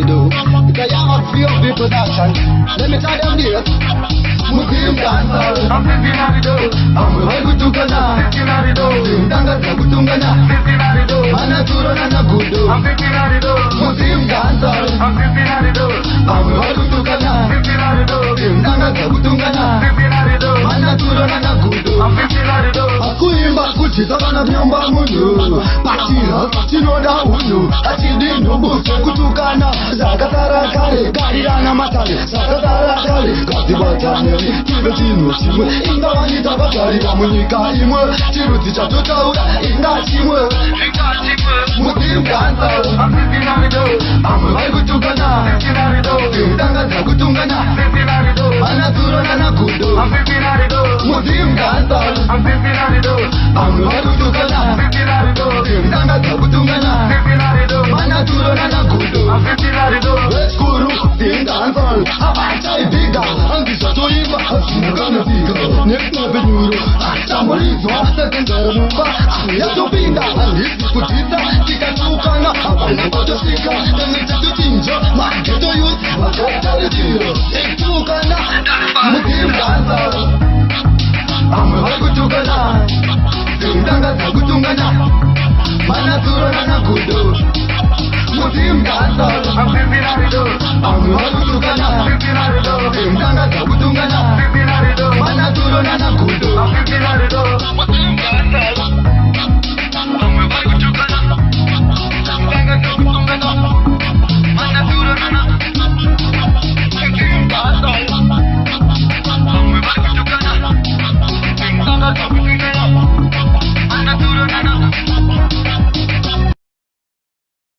do. Because I'm a free of the production. Let me tell them this. Muslim dancer, I'm Cincinnati. I'm a Gutugana, Cincinnati. Danga Gutungana, Cincinnati. Anaturo Nanagudo, I'm Cincinnati. Muslim dancer, I'm Cincinnati. I'm a Gutugana, Cincinnati. Danga Gutungana, Cincinnati. Anaturo Nanagudo, I'm Cincinnati. Akuimba kuchitana nyamba mundu, patira chinoda undu, achidi nubuso kutukana, zakatara kare, garirana matale, zakatara kare, katibachane. Tibetino chimwe, ingawani tabakari bamunika imwe, chiruti chatotaura, ingachimwe, Muslim dancer, I'm Cincinnati. I'm a Gutugana, Cincinnati. Danga Gutungana, Cincinnati. Anaturo Nanagudo, I'm Cincinnati. Muslim dancer, I'm Cincinnati. I'm a Gutugana, Cincinnati. Danga Gutungana, Cincinnati. Anaturo Nanagudo, I'm Cincinnati. Guru, sing dancer, Abachai Biga, Angisha Toiva, Asumugana Biga, Nekna Benuro, Samorizo, Sekandarumba, Yato Binda, Alisi Kutita, Kikatukana, Abanabata Sika, Danita Tinja, Marketo Youth, Makata Tiro, Ektukana, Muslim dancer, I'm a Gutugana, Danga Gutungana, Manaturo Nanagudo, Muslim dancer, I'm Cincinnati. I'm a Gutugana, Cincinnati.